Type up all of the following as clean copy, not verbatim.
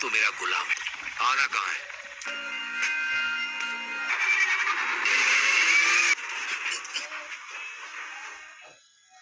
तो मेरा गुलाम आना कहाँ है?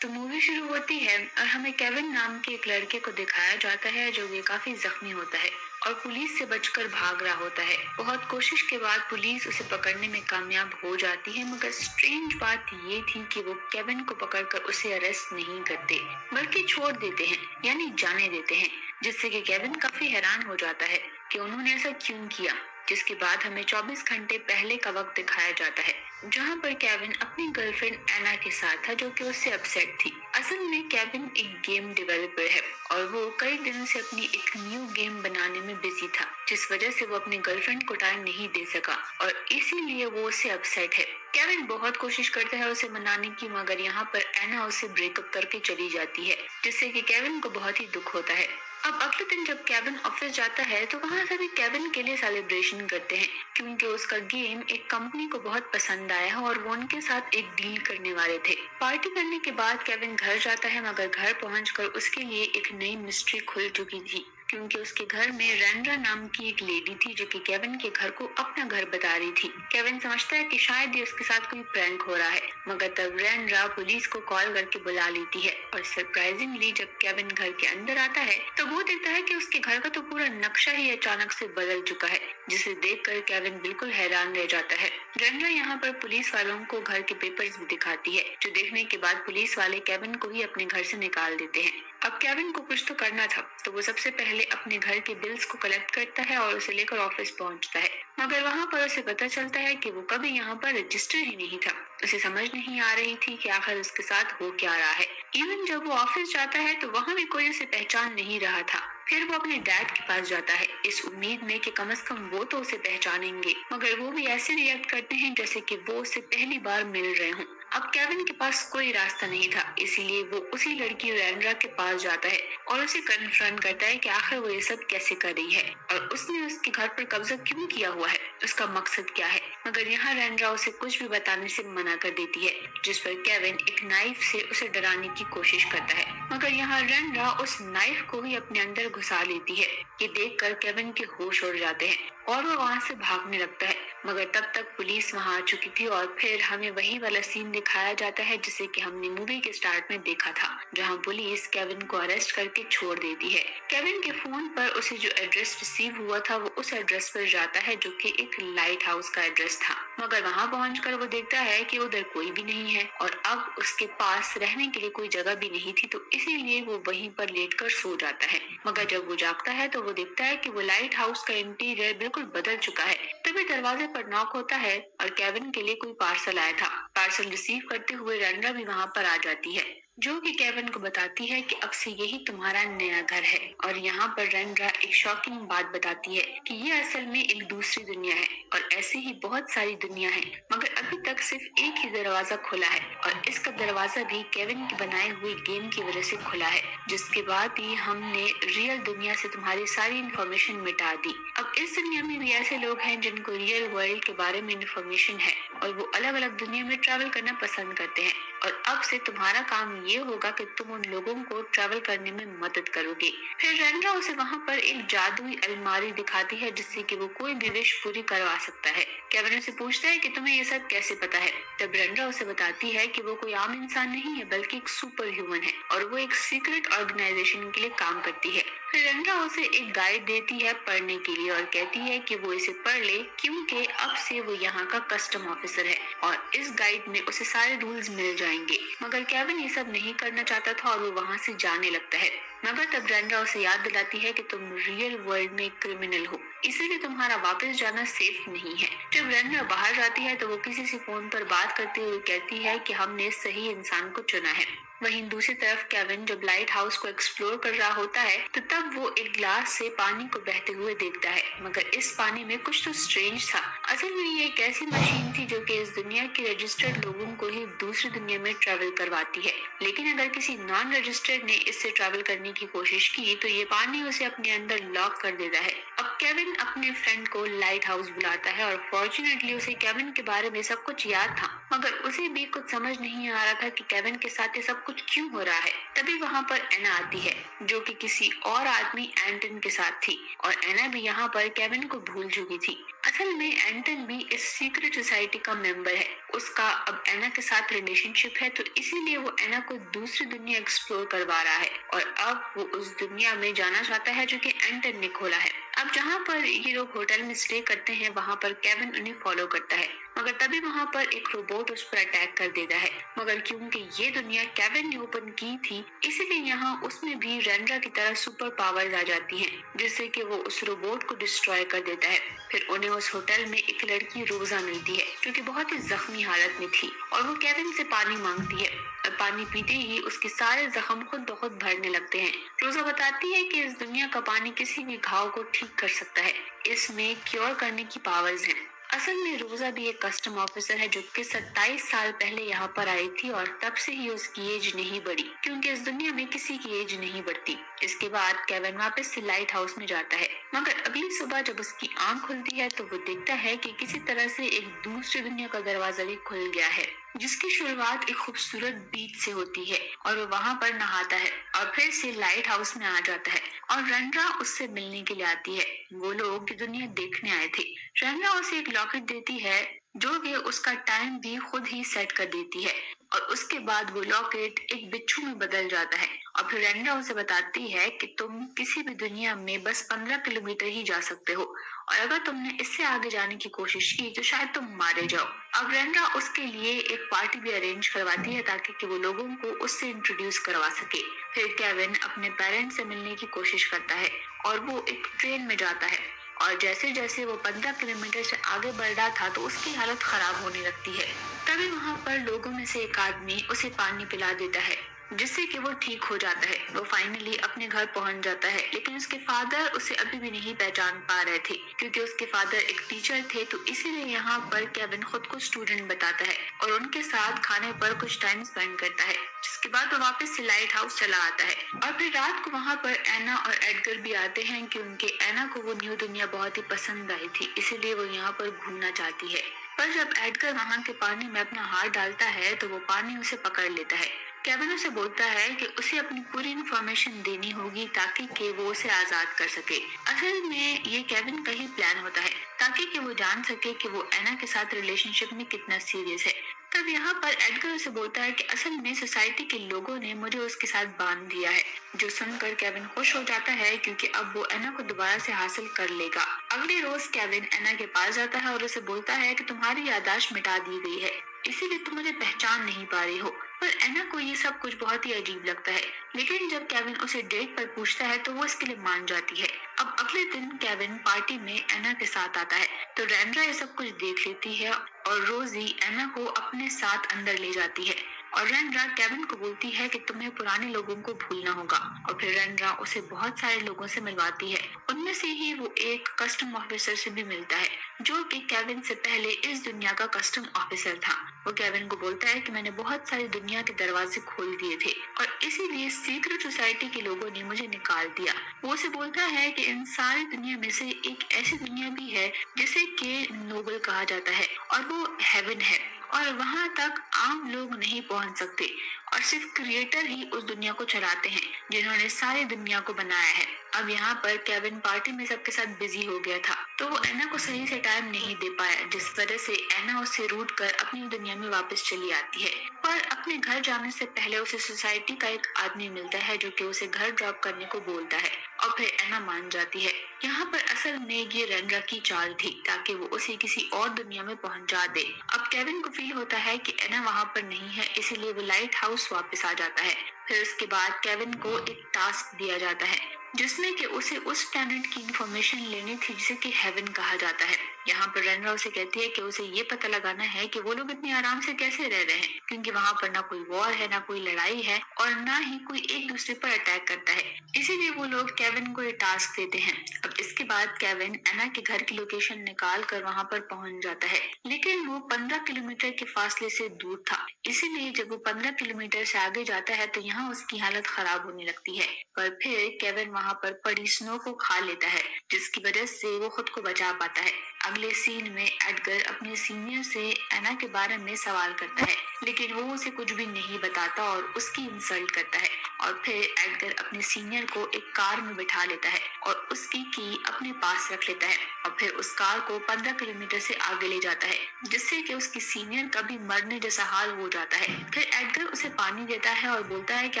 तो मूवी शुरू होती है और हमें केविन नाम के एक लड़के को दिखाया जाता है जो कि काफी जख्मी होता है और पुलिस से बचकर भाग रहा होता है। बहुत कोशिश के बाद पुलिस उसे पकड़ने में कामयाब हो जाती है, मगर स्ट्रेंज बात ये थी कि वो केविन को पकड़कर उसे अरेस्ट नहीं करते बल्कि छोड़ देते हैं, यानी जाने देते हैं, जिससे कि केविन काफी हैरान हो जाता है कि उन्होंने ऐसा क्यों किया। जिसके बाद हमें 24 घंटे पहले का वक्त दिखाया जाता है, जहाँ पर केविन अपनी गर्लफ्रेंड एना के साथ था जो कि उससे अपसेट थी। असल में केविन एक गेम डेवलपर है और वो कई दिनों से अपनी एक न्यू गेम बनाने में बिजी था, जिस वजह से वो अपनी गर्लफ्रेंड को टाइम नहीं दे सका और इसीलिए वो उससे अपसेट है। केविन बहुत कोशिश करता है उसे मनाने की, मगर यहाँ पर एना उसे ब्रेकअप करके चली जाती है, जिससे कि केविन को बहुत ही दुख होता है। अब अगले दिन जब केविन ऑफिस जाता है तो वहाँ सभी केविन के लिए सेलिब्रेशन करते हैं, क्योंकि उसका गेम एक कंपनी को बहुत पसंद आया है और वो उनके साथ एक डील करने वाले थे। पार्टी करने के बाद केविन घर जाता है, मगर घर पहुंचकर उसके लिए एक नई मिस्ट्री खुल चुकी थी, क्योंकि उसके घर में रेंड्रा नाम की एक लेडी थी जो कि केविन के घर को अपना घर बता रही थी। केविन समझता है कि शायद ये उसके साथ कोई प्रैंक हो रहा है, मगर तब रेंड्रा पुलिस को कॉल करके बुला लेती है और सरप्राइजिंगली जब केविन घर के अंदर आता है तो वो देखता है कि उसके घर का तो पूरा नक्शा ही अचानक से बदल चुका है, जिसे देखकर केविन बिल्कुल हैरान रह जाता है। रेंड्रा यहाँ पर पुलिस वालों को घर के पेपर्स भी दिखाती है, जो देखने के बाद पुलिस वाले केविन को ही अपने घर से निकाल देते हैं। अब केविन को कुछ तो करना था, तो वो सबसे पहले अपने घर के बिल्स को कलेक्ट करता है और उसे लेकर ऑफिस पहुंचता है, मगर वहाँ पर उसे पता चलता है कि वो कभी यहाँ पर रजिस्टर ही नहीं था। उसे समझ नहीं आ रही थी कि आखिर उसके साथ हो क्या रहा है। इवन जब वो ऑफिस जाता है तो वहाँ भी कोई उसे पहचान नहीं रहा था। फिर वो अपने डैड के पास जाता है इस उम्मीद में कि कम से कम वो तो उसे पहचानेंगे, मगर वो भी ऐसे रिएक्ट करते हैं जैसे कि वो उससे पहली बार मिल रहे हों। अब केविन के पास कोई रास्ता नहीं था, इसीलिए वो उसी लड़की रेंड्रा के पास जाता है और उसे कन्फ्रंट करता है कि आखिर वो ये सब कैसे कर रही है और उसने उसके घर पर कब्जा क्यों किया हुआ है, उसका मकसद क्या है। मगर यहाँ रेंड्रा उसे कुछ भी बताने से मना कर देती है, जिस पर केविन एक नाइफ से उसे डराने की कोशिश करता है, मगर यहाँ रेंड्रा उस नाइफ को ही अपने अंदर घुसा लेती है। ये देखकर केविन के होश उड़ जाते हैं और वो वहाँ से भागने लगता है, मगर तब तक पुलिस वहाँ आ चुकी थी और फिर हमें वही वाला सीन दिखाया जाता है जिसे कि हमने मूवी के स्टार्ट में देखा था, जहाँ पुलिस केविन को अरेस्ट करके छोड़ देती है। केविन के फोन पर उसे जो एड्रेस रिसीव हुआ था वो उस एड्रेस पर जाता है जो कि एक लाइट हाउस का एड्रेस था, मगर वहाँ पहुंचकर वो देखता है कि उधर कोई भी नहीं है और अब उसके पास रहने के लिए कोई जगह भी नहीं थी, तो इसीलिए वो वहीं पर लेटकर सो जाता है। मगर जब वो जागता है तो वो देखता है कि वो लाइट हाउस का इंटीरियर बिल्कुल बदल चुका है। तभी दरवाजे पर नॉक होता है और केविन के लिए कोई पार्सल आया था। पार्सल रिसीव करते हुए रेंड्रा भी वहाँ पर आ जाती है, जो कि केविन को बताती है कि अब से यही तुम्हारा नया घर है। और यहाँ पर रेंड्रा एक शॉकिंग बात बताती है कि ये असल में एक दूसरी दुनिया है और ऐसी ही बहुत सारी दुनिया है, मगर अभी तक सिर्फ एक ही दरवाजा खुला है और इसका दरवाजा भी केविन के बनाए हुए गेम की वजह से खुला है, जिसके बाद ही हमने रियल दुनिया से तुम्हारी सारी इंफॉर्मेशन मिटा दी। अब इस दुनिया में भी ऐसे लोग हैं जिनको रियल वर्ल्ड के बारे में इंफॉर्मेशन है और वो अलग अलग दुनिया में ट्रैवल करना पसंद करते हैं, और अब से तुम्हारा काम ये होगा कि तुम उन लोगों को ट्रैवल करने में मदद करोगे। फिर रेंड्रा उसे वहाँ पर एक जादुई अलमारी दिखाती है जिससे कि वो कोई भी विश पूरी करवा सकता है। केविन से पूछता है कि तुम्हें ये सब कैसे पता है। तब रेंड्रा उसे बताती है कि वो कोई आम इंसान नहीं है बल्कि एक सुपर ह्यूमन है और वो एक सीक्रेट ऑर्गेनाइजेशन के लिए काम करती है। फिर रेंड्रा उसे एक गाइड देती है पढ़ने के लिए और कहती है कि वो इसे पढ़ ले, क्योंकि अब से वो यहाँ का कस्टम ऑफिसर है और इस गाइड में उसे सारे रूल्स मिल जाएंगे। मगर केविन ये सब नहीं करना चाहता था और वो वहाँ से जाने लगता है, मगर तब रेंड्रा उसे याद दिलाती है कि तुम रियल वर्ल्ड में क्रिमिनल हो, इसीलिए तुम्हारा वापस जाना सेफ नहीं है। जब रेंड्रा बाहर जाती है तो वो किसी से फोन पर बात करते हुए कहती है कि हमने सही इंसान को चुना है। वहीं दूसरी तरफ केविन जब लाइट हाउस को एक्सप्लोर कर रहा होता है तो तब वो एक ग्लास से पानी को बहते हुए देखता है, मगर इस पानी में कुछ तो स्ट्रेंज था। असल में ये एक ऐसी मशीन थी जो कि इस दुनिया के रजिस्टर्ड लोगों को ही दूसरी दुनिया دنیا میں ٹریول کرواتی ہے، لیکن اگر کسی نان رجسٹرڈ نے اس سے ٹریول کرنے کی کوشش کی تو یہ پانی اسے اپنے اندر لاک کر دیتا ہے۔ اب کیون اپنے فرینڈ کو لائٹ ہاؤس بلاتا ہے اور فارچونیٹلی اسے کیون کے بارے میں سب کچھ یاد تھا، مگر اسے بھی کچھ سمجھ نہیں آ رہا تھا کہ کیون کے ساتھ یہ سب کچھ کیوں ہو رہا ہے۔ تبھی وہاں پر اینا آتی ہے جو کہ کسی اور آدمی اینٹن کے ساتھ تھی، اور اینا بھی یہاں پر کیون کو بھول چکی تھی۔ اصل میں اینٹن بھی اس سیکرٹ سوسائٹی کا ممبر ہے، اس کا اب اینا کے ساتھ ریلیشن شپ ہے، تو اسی لیے وہ اینا کو دوسری دنیا ایکسپلور کروا رہا ہے، اور اب وہ اس دنیا میں جانا چاہتا ہے جو کہ اینٹن نے کھولا ہے۔ اب جہاں پر یہ لوگ ہوٹل میں اسٹے کرتے ہیں وہاں پر کیون انہیں فالو کرتا ہے، مگر تبھی وہاں پر ایک روبوٹ اس پر اٹیک کر دیتا ہے، مگر کیونکہ یہ دنیا کیون نے اوپن کی تھی اسی لیے یہاں اس میں بھی رینڈرا کی طرح سپر پاورز آ جاتی ہیں، جس سے کہ وہ اس روبوٹ کو ڈسٹروائے کر دیتا ہے۔ پھر انہیں اس ہوٹل میں ایک لڑکی روزا ملتی ہے جو کہ بہت ہی زخمی حالت میں تھی، اور وہ کیون سے پانی مانگتی ہے، اور پانی پیتے ہی اس کے سارے زخم خود بخود بھرنے لگتے ہیں۔ روزا بتاتی ہے کہ اس دنیا کا پانی کسی بھی گھاؤ کو ٹھیک کر سکتا ہے، اس میں کیور کرنے کی پاورز ہیں۔ اصل میں روزا بھی ایک کسٹم آفیسر ہے جو کہ 27 سال پہلے یہاں پر آئی تھی، اور تب سے ہی اس کی ایج نہیں بڑھی، کیونکہ اس دنیا میں کسی کی ایج نہیں بڑھتی۔ اس کے بعد کیون واپس سے لائٹ ہاؤس میں جاتا ہے، مگر اگلی صبح جب اس کی آنکھ کھلتی ہے تو وہ دیکھتا ہے کہ کسی طرح سے ایک دوسری دنیا کا دروازہ بھی کھل گیا ہے، جس کی شروعات ایک خوبصورت بیچ سے ہوتی ہے، اور وہ وہاں پر نہاتا ہے اور پھر سے لائٹ ہاؤس میں آ جاتا ہے، اور رنڈرا اس سے ملنے کے لیے آتی ہے۔ وہ لوگ یہ دنیا دیکھنے آئے تھے۔ رنڈرا اسے ایک لاکٹ دیتی ہے جو کہ اس کا ٹائم بھی خود ہی سیٹ کر دیتی ہے، اور اس کے بعد وہ لاکٹ ایک بچھو میں بدل جاتا ہے، اور پھر رینڈا اسے بتاتی ہے کہ تم کسی بھی دنیا میں بس 15 کلومیٹر ہی جا سکتے ہو، اور اگر تم نے اس سے آگے جانے کی کوشش کی تو شاید تم مارے جاؤ۔ اب رینڈا اس کے لیے ایک پارٹی بھی ارینج کرواتی ہے تاکہ کہ وہ لوگوں کو اس سے انٹروڈیوس کروا سکے۔ پھر کیون اپنے پیرنٹس سے ملنے کی کوشش کرتا ہے، اور وہ ایک ٹرین میں جاتا ہے، اور جیسے جیسے وہ 15 کلومیٹر سے آگے بڑھ رہا تھا تو اس کی حالت خراب ہونے لگتی ہے۔ تبھی وہاں پر لوگوں میں سے ایک آدمی اسے پانی پلا دیتا ہے جس سے کہ وہ ٹھیک ہو جاتا ہے۔ وہ فائنلی اپنے گھر پہنچ جاتا ہے، لیکن اس کے فادر اسے ابھی بھی نہیں پہچان پا رہے تھے، کیونکہ اس کے فادر ایک ٹیچر تھے، تو اسی لیے یہاں پر کیون خود کو اسٹوڈنٹ بتاتا ہے اور ان کے ساتھ کھانے پر کچھ ٹائم اسپینڈ کرتا ہے، جس کے بعد وہ واپس سے لائٹ ہاؤس چلا آتا ہے۔ اور پھر رات کو وہاں پر اینا اور ایڈگر بھی آتے ہیں، کیونکہ اینا کو وہ نیو دنیا بہت ہی پسند آئی تھی، اسی لیے وہ یہاں پر گھومنا چاہتی ہے۔ پر جب ایڈگر وہاں کے پانی میں اپنا ہاتھ ڈالتا ہے تو وہ پانی اسے پکڑ لیتا ہے۔ کیون اسے بولتا ہے کہ اسے اپنی پوری انفارمیشن دینی ہوگی تاکہ کہ وہ اسے آزاد کر سکے۔ اصل میں یہ کیون کا ہی پلان ہوتا ہے تاکہ کہ وہ جان سکے کہ وہ اینا کے ساتھ ریلیشن شپ میں کتنا سیریس ہے۔ تب یہاں پر ایڈگر اسے بولتا ہے کہ اصل میں سوسائٹی کے لوگوں نے مجھے اس کے ساتھ باندھ دیا ہے، جو سن کر کیون خوش ہو جاتا ہے کیونکہ اب وہ اینا کو دوبارہ سے حاصل کر لے گا۔ اگلے روز کیون اینا کے پاس جاتا ہے اور اسے بولتا ہے کہ تمہاری یادداشت مٹا دی گئی ہے، اسی لیے تم مجھے پہچان نہیں پا رہی ہو۔ پر اینا کو یہ سب کچھ بہت ہی عجیب لگتا ہے، لیکن جب کیون اسے ڈیٹ پر پوچھتا ہے تو وہ اس کے لیے مان جاتی ہے۔ اب اگلے دن کیون پارٹی میں اینا کے ساتھ آتا ہے تو رینڈرا یہ سب کچھ دیکھ لیتی ہے اور روزی اینا کو اپنے ساتھ اندر لے جاتی ہے، اور رینڈرا کیون کو بولتی ہے کہ تمہیں پرانے لوگوں کو بھولنا ہوگا، اور پھر رینڈرا اسے بہت سارے لوگوں سے ملواتی ہے۔ ان میں سے ہی وہ ایک کسٹم آفیسر سے بھی ملتا ہے جو کہ کیون سے پہلے اس دنیا کا کسٹم آفیسر تھا۔ وہ کیون کو بولتا ہے کہ میں نے بہت ساری دنیا کے دروازے کھول دیے تھے اور اسی لیے سیکرٹ سوسائٹی کے لوگوں نے مجھے نکال دیا۔ وہ اسے بولتا ہے کہ ان ساری دنیا میں سے ایک ایسی دنیا بھی ہے جسے کہ نوبل کہا جاتا ہے، اور وہ ہیون ہے، اور وہاں تک عام لوگ نہیں پہنچ سکتے، اور صرف کریٹر ہی اس دنیا کو چلاتے ہیں جنہوں نے ساری دنیا کو بنایا ہے۔ اب یہاں پر کیون پارٹی میں سب کے ساتھ بزی ہو گیا تھا تو وہ اینا کو صحیح سے ٹائم نہیں دے پایا، جس وجہ سے اینا اس سے روٹ کر اپنی دنیا میں واپس چلی آتی ہے۔ پر اپنے گھر جانے سے پہلے اسے سوسائٹی کا ایک آدمی ملتا ہے جو کہ اسے گھر ڈراپ کرنے کو بولتا ہے، اور پھر اینا مان جاتی ہے۔ یہاں پر اصل میں یہ رینڈرا کی چال تھی تاکہ وہ اسے کسی اور دنیا میں پہنچا دے۔ اب کیون کو فیل ہوتا ہے کہ اینا وہاں پر نہیں ہے، اسی لیے وہ لائٹ ہاؤس واپس آ جاتا ہے۔ پھر اس کے بعد کیون کو ایک ٹاسک دیا جاتا ہے جس میں کہ اسے اس پلانٹ کی انفارمیشن لینی تھی جسے کہ ہیون کہا جاتا ہے۔ यहाँ पर रनरा उसे कहती है कि उसे ये पता लगाना है कि वो लोग इतने आराम से कैसे रह रहे हैं, क्योंकि वहाँ पर ना कोई वॉर है, ना कोई लड़ाई है और ना ही कोई एक दूसरे पर अटैक करता है। इसीलिए वो लोग केविन को ये टास्क देते हैं। अब इसके बाद केविन एना के घर की लोकेशन निकाल कर वहाँ पर पहुँच जाता है, लेकिन वो 15 किलोमीटर के फासले से दूर था। इसीलिए जब वो 15 किलोमीटर से आगे जाता है तो यहाँ उसकी हालत खराब होने लगती है। पर फिर केविन वहाँ पर पड़ी स्नो को खा लेता है, जिसकी वजह से वो खुद को बचा पाता है। अगले सीन में एडगर अपने सीनियर से एना के बारे में सवाल करता है, लेकिन वो उसे कुछ भी नहीं बताता और उसकी इंसल्ट करता है। और फिर एडगर अपने सीनियर को एक कार में बिठा लेता है और उसकी की अपने पास रख लेता है और फिर उस कार को 15 किलोमीटर से आगे ले जाता है, जिससे कि उसकी सीनियर का भी मरने जैसा हाल हो जाता है। फिर एडगर उसे पानी देता है और बोलता है कि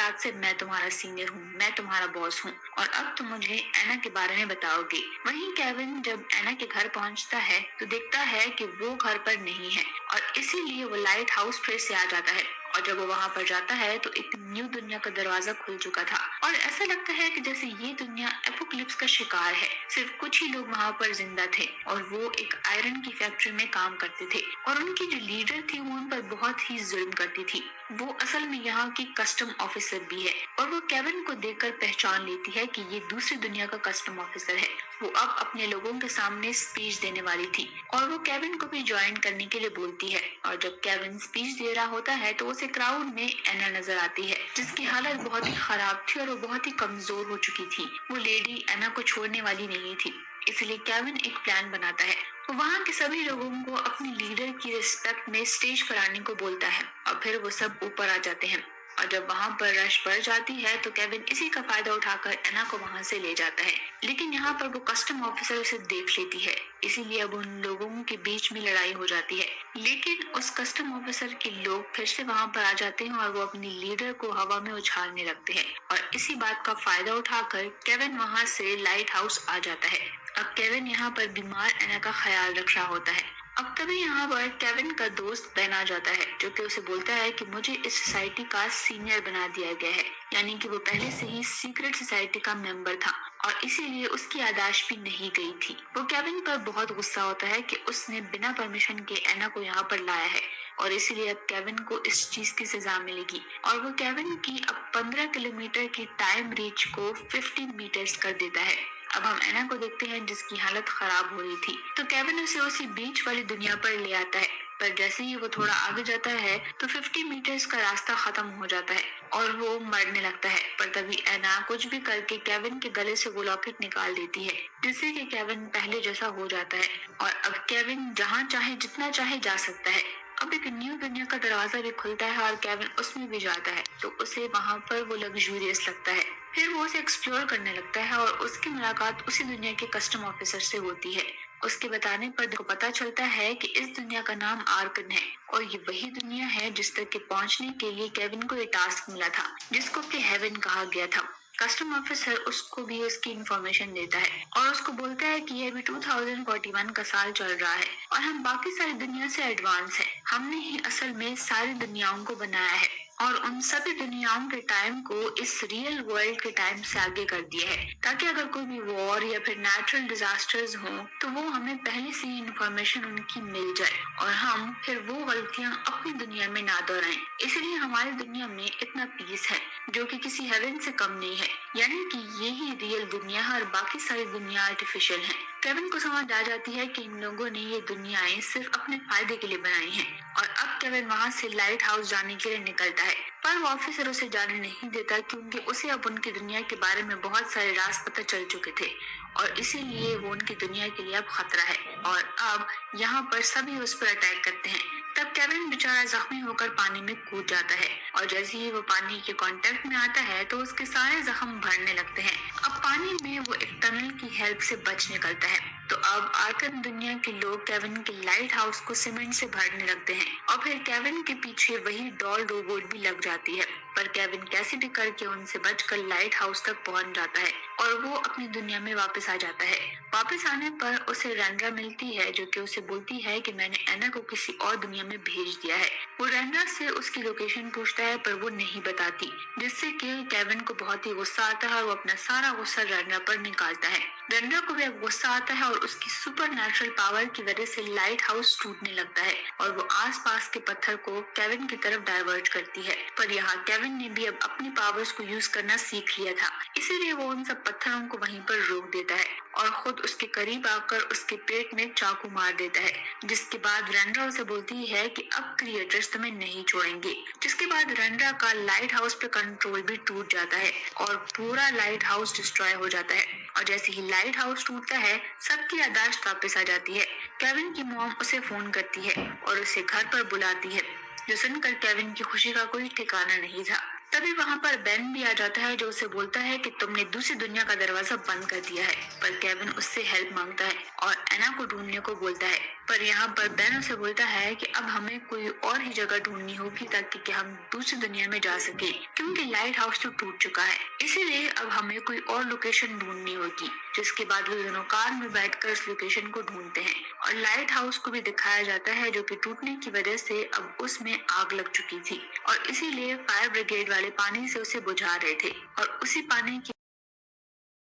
आज से मैं तुम्हारा सीनियर हूँ, मैं तुम्हारा बॉस हूँ और अब तुम मुझे एना के बारे में बताओगे। वहीं केविन जब एना के घर पहुँचता है तो देखता है कि वो घर पर नहीं है और इसीलिए वो लाइट हाउस फिर से आ जाता है। और जब वो वहाँ पर जाता है तो एक न्यू दुनिया का दरवाजा खुल चुका था और ऐसा लगता है कि जैसे ये दुनिया एपोकलिप्स का शिकार है। सिर्फ कुछ ही लोग वहाँ पर जिंदा थे और वो एक आयरन की फैक्ट्री में काम करते थे और उनकी जो लीडर थी वो उन पर बहुत ही जुल्म करती थी। वो असल में यहाँ की कस्टम ऑफिसर भी है और वो केविन को देखकर पहचान लेती है कि ये दूसरी दुनिया का कस्टम ऑफिसर है। वो अब अपने लोगों के सामने स्पीच देने वाली थी और वो केविन को भी ज्वाइन करने के लिए बोलती है। और जब केविन स्पीच दे रहा होता है तो उसे क्राउड में एना नजर आती है, जिसकी हालत बहुत ही खराब थी और वो बहुत ही कमजोर हो चुकी थी। वो लेडी एना को छोड़ने वाली नहीं थी, इसलिए केविन एक प्लान बनाता है। वो वहाँ के सभी लोगों को अपनी लीडर की रिस्पेक्ट में स्टेज पर आने को बोलता है और फिर वो सब ऊपर आ जाते हैं। और जब वहाँ पर रश बढ़ जाती है तो केविन इसी का फायदा उठाकर एना को वहाँ से ले जाता है, लेकिन यहाँ पर वो कस्टम ऑफिसर उसे देख लेती है, इसीलिए अब उन लोगों के बीच में लड़ाई हो जाती है। लेकिन उस कस्टम ऑफिसर के लोग फिर से वहाँ पर आ जाते हैं और वो अपनी लीडर को हवा में उछालने लगते हैं और इसी बात का फायदा उठाकर केविन वहाँ से लाइट हाउस आ जाता है। अब केविन यहाँ पर बीमार एना का ख्याल रख रहा होता है। अब तभी यहाँ पर केविन का दोस्त बेन आ जाता है, जो कि उसे बोलता है कि मुझे इस सोसाइटी का सीनियर बना दिया गया है, यानी कि वो पहले से ही सीक्रेट सोसाइटी का मेंबर था और इसीलिए उसकी याददाश्त भी नहीं गई थी। वो केविन पर बहुत गुस्सा होता है कि उसने बिना परमिशन के एना को यहाँ पर लाया है और इसीलिए अब केविन को इस चीज की सजा मिलेगी और वो केविन की अब 15 किलोमीटर की टाइम रीच को 50 मीटर्स कर देता है। अब हम एना को देखते हैं जिसकी हालत खराब हो रही थी, तो केविन उसे उसी बीच वाली दुनिया पर ले आता है। पर जैसे ही वो थोड़ा आगे जाता है तो 50 मीटर्स का रास्ता खत्म हो जाता है और वो मरने लगता है। पर तभी एना कुछ भी करके केविन के गले से वो लॉकेट निकाल देती है, जिससे कि केविन पहले जैसा हो जाता है और अब केविन जहाँ चाहे जितना चाहे जा सकता है। अब एक न्यू दुनिया का दरवाजा भी खुलता है और केविन उसमें भी जाता है तो उसे वहाँ पर वो लग्जूरियस लगता है। फिर वो उसे एक्सप्लोर करने लगता है और उसकी मुलाकात उसी दुनिया के कस्टम ऑफिसर से होती है। उसके बताने पर को पता चलता है कि इस दुनिया का नाम आर्कन है और ये वही दुनिया है जिस तक के पहुंचने के लिए केविन को ये टास्क मिला था, जिसको कि हेवन कहा गया था। कस्टम ऑफिसर उसको भी उसकी इंफॉर्मेशन देता है और उसको बोलता है कि ये अभी 2041 का साल चल रहा है और हम बाकी सारी दुनिया से एडवांस है। हमने ही असल में सारी दुनियाओं को बनाया है और उन सभी दुनियाओं के टाइम को इस रियल वर्ल्ड के टाइम से आगे कर दिया है, ताकि अगर कोई भी वॉर या फिर नेचुरल डिजास्टर्स हो तो वो हमें पहले से ही इंफॉर्मेशन उनकी मिल जाए और हम फिर वो गलतियां अपनी दुनिया में ना दोहराएं। इसलिए हमारी दुनिया में इतना पीस है जो कि किसी हेवन से कम नहीं है, यानी कि ये ही रियल दुनिया है और बाकी सारी दुनिया आर्टिफिशियल है। केविन को समझ आ जाती है कि इन लोगों ने ये दुनियाएं सिर्फ अपने फायदे के लिए बनाई हैं और अब केविन वहाँ से लाइट हाउस जाने के लिए निकलता है, पर वो ऑफिसर उसे जाने नहीं देता क्योंकि उसे अब उनकी दुनिया के बारे में बहुत सारे राज पता चल चुके थे और इसीलिए वो उनकी दुनिया के लिए अब खतरा है और अब यहाँ पर सभी उस पर अटैक करते हैं। तब केविन बेचारा जख्मी होकर पानी में कूद जाता है और जैसे ही वो पानी के कांटेक्ट में आता है तो उसके सारे जख्म भरने लगते हैं। अब पानी में वो एक टनल की हेल्प से बच निकलता है। तो अब आर्कन दुनिया के लोग केविन के लाइट हाउस को सीमेंट से भरने लगते हैं और फिर केविन के पीछे वही डॉल रोबोट भी लग जाती है। पर केविन कैसे भी करके उनसे बचकर लाइट हाउस तक पहुंच जाता है और वो अपनी दुनिया में वापस आ जाता है। वापस आने पर उसे रैंड्रा मिलती है जो कि उसे बोलती है कि मैंने एना को किसी और दुनिया में भेज दिया है। वो रैंड्रा से उसकी लोकेशन पूछता है पर वो नहीं बताती, जिससे कि केविन को बहुत ही गुस्सा आता है और वो अपना सारा गुस्सा रैंड्रा पर निकालता है। रैंड्रा को भी अब गुस्सा आता है और उसकी सुपर नेचुरल पावर की वजह से लाइट हाउस टूटने लगता है और वो आसपास के पत्थर को केविन की तरफ डाइवर्ट करती है। पर यहाँ केविन ने भी अब अपनी पावर्स को यूज करना सीख लिया था, इसीलिए वो उन सब पत्थरों को वहीं पर रोक देता है और खुद उसके करीब आकर उसके पेट में चाकू मार देता है, जिसके बाद रैंड्रा उसे बोलती है कि अब क्रिएटर्स तुम्हें नहीं छोड़ेंगे। जिसके बाद रैंड्रा का लाइट हाउस पे कंट्रोल भी टूट जाता है और पूरा लाइट हाउस डिस्ट्रॉय हो जाता है और जैसे ही लाइट हाउस टूटता है सबकी याददाश्त वापस आ जाती है। केविन की मॉम उसे फोन करती है और उसे घर पर बुलाती है, जो सुनकर केविन की खुशी का कोई ठिकाना नहीं था। तभी वहाँ पर बेन भी आ जाता है जो उसे बोलता है कि तुमने दूसरी दुनिया का दरवाजा बंद कर दिया है। पर केविन उससे हेल्प मांगता है और एना को ढूंढने को बोलता है, पर यहाँ पर बेन उसे बोलता है कि अब हमें कोई और ही जगह ढूंढनी होगी ताकि कि हम दूसरी दुनिया में जा सके, क्योंकि लाइट हाउस तो टूट चुका है, इसीलिए अब हमें कोई और लोकेशन ढूंढनी होगी। जिसके बाद वो दोनों कार में बैठकर उस लोकेशन को ढूंढते हैं और लाइट हाउस को भी दिखाया जाता है जो कि टूटने की वजह से अब उसमें आग लग चुकी थी और इसीलिए फायर ब्रिगेड वाले पानी से उसे बुझा रहे थे और उसी पानी की